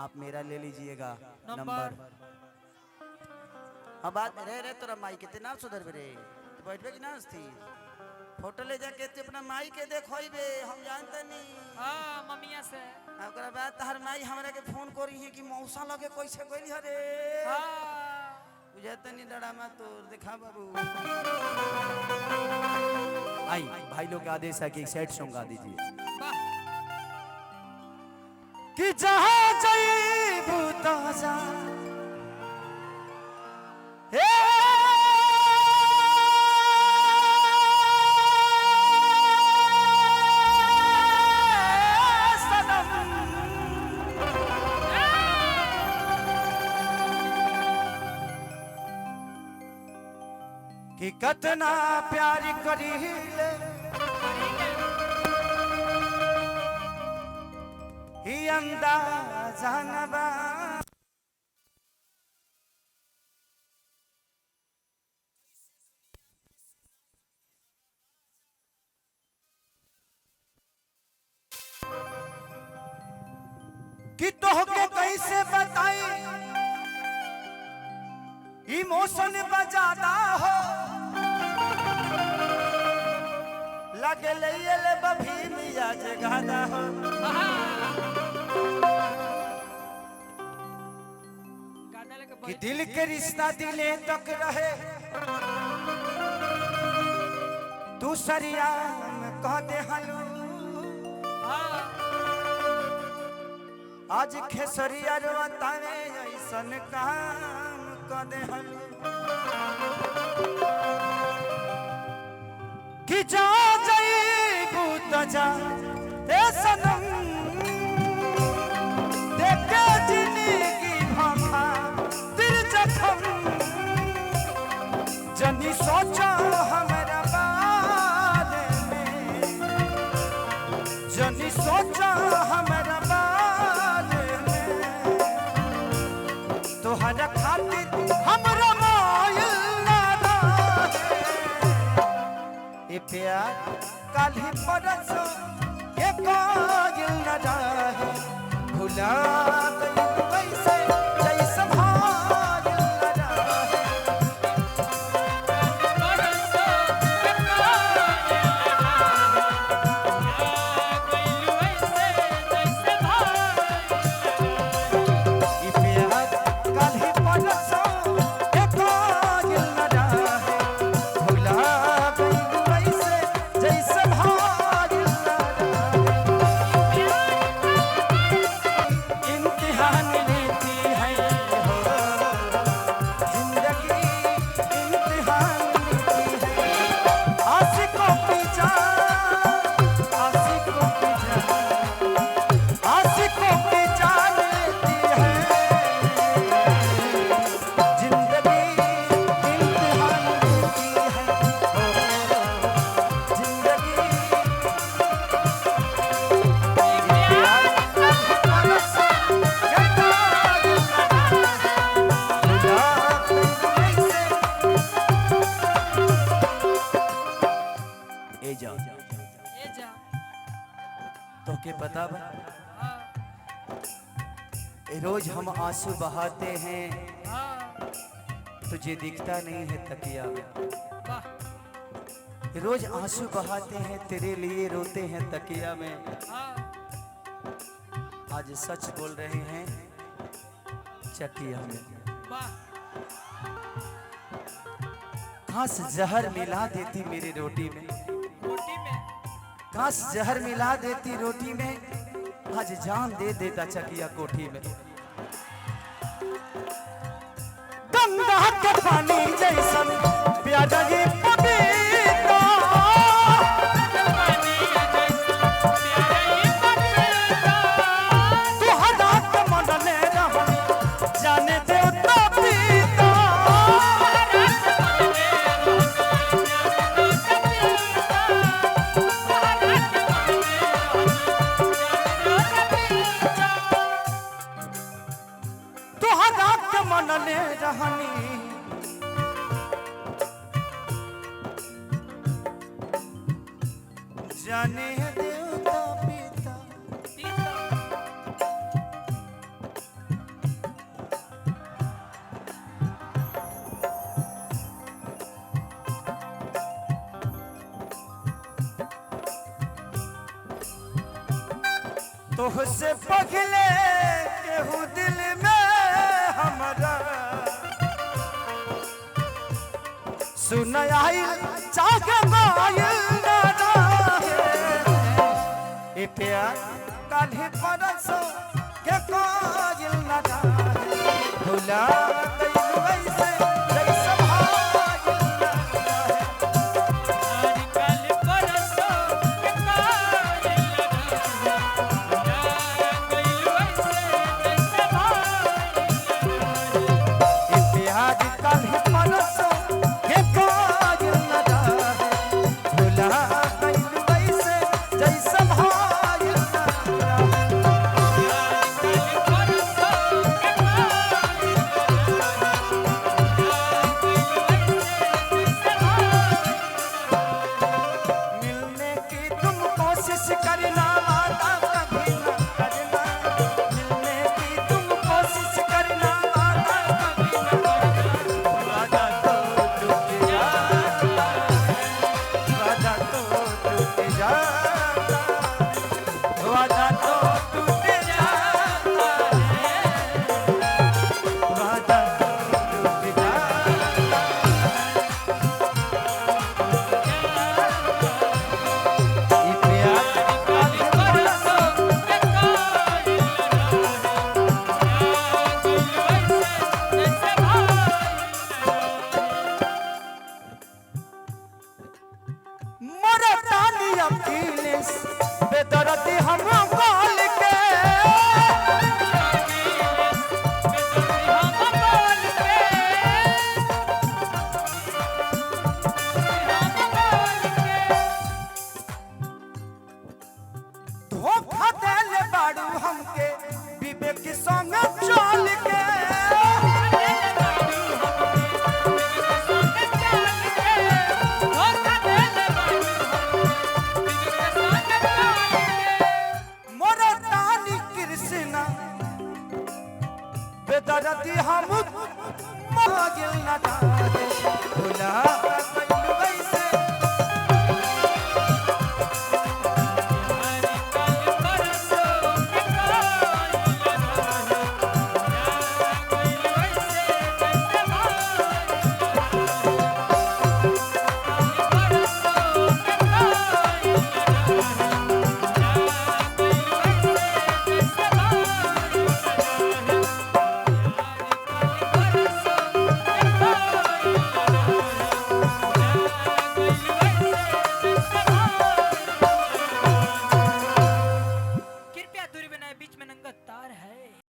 आप मेरा ले लीजिएगा नंबर। अब बात रे रे तोरा माई कितना सुधर रे तो बैठबे कि ना थी फोटो ले जाके तू अपना माई के देखोइबे हम जानते नहीं। हां मम्मिया से ओकरा बाद तहर माई हमरा के फोन करी है कि मौसा लगे कैसे गइल हरे। हां बुझाते नहीं डरामा तो देखा बाबू। आई भाई लोग का आदेश है कि एक सैड सॉन्ग गा दीजिए। वाह कि जहां जाइबू तो जा हे सनम कि कतना प्यार करीले ही अंदाजा न बा कि तोहके कैसे बताई इमोशन बजादा हो लगे ले बभी मिया जगादा हो गाना लगे कि दिल के रिश्ता दिले तक रहे तू सरियाम कह दे हलू हां आज खेसरिया रोतावे ऐसन काम कह दे हलू कि जा जाइबू तो जा ए सनम देखे जिंदगी भाखा दिल जखम जनी सोचा हमरा बारे में जनी सोचा हमरा बारे में तोहरा खातिर हमरा मायल ना रहे ए प्यार काल्हि परसों ये कायल न रहे भुला गई वैसे जैसे भायल न रहे ई प्यार काल्हि परसों ये कायल न रहे भुला गई वैसे जैसे भायल न रहे इम्तिहान लेती है हो जिंदगी इम्तिहान लेती है आशिकों की जान आशिकों की जान आशिकों की जान लेती है जिंदगी इम्तिहान लेती है हो जिंदगी ए जाओ ये जा तो के पता बा हां ए रोज हम आंसू बहाते हैं हां तुझे दिखता नहीं है तकिया में वाह रोज आंसू बहाते हैं तेरे लिए रोते हैं तकिया में हां आज सच बोल रहे हैं चकिया में वाह काश जहर मिला देती मेरी रोटी में रोटी में काश जहर मिला देती रोटी में आज जान दे देता चकिया कोठी में गंगा के पानी जैसन प्यारा ये पपीता तुहरा के मनले रहनी जाने देवता पीता तुहरा के मनले रहनी जाने देवता पिता तोहसे पगले केहू दिल में हमरा सुन आई चाहे मायल ना रहे ए प्यार काल्हि परसों के कायल ना रहे भुला गइल वैसे जैसे भायल ना रहे कल परसों के कायल ए प्यार काल्हि परसों के कायल ना रहे भुला गइल वैसे जैसे भायल ना रहे मिलने की तुम कोशिश करना वादा कभी न करना मिलने की तुम कोशिश करना वादा कभी न करना वादा तो टूट जाता वादा तो टूट जाता वादा तो टूट जाता वादा तो टूट जाता ये प्यार काल्हि परसों मोरा तानी अखिलेश बेदर्दी हम बोल के धोखा देले बाड़ू हमके विवेक संग चल के मोरा तानी कृष्णा बेदर्दी हम मागिल ना रहे भुला गइल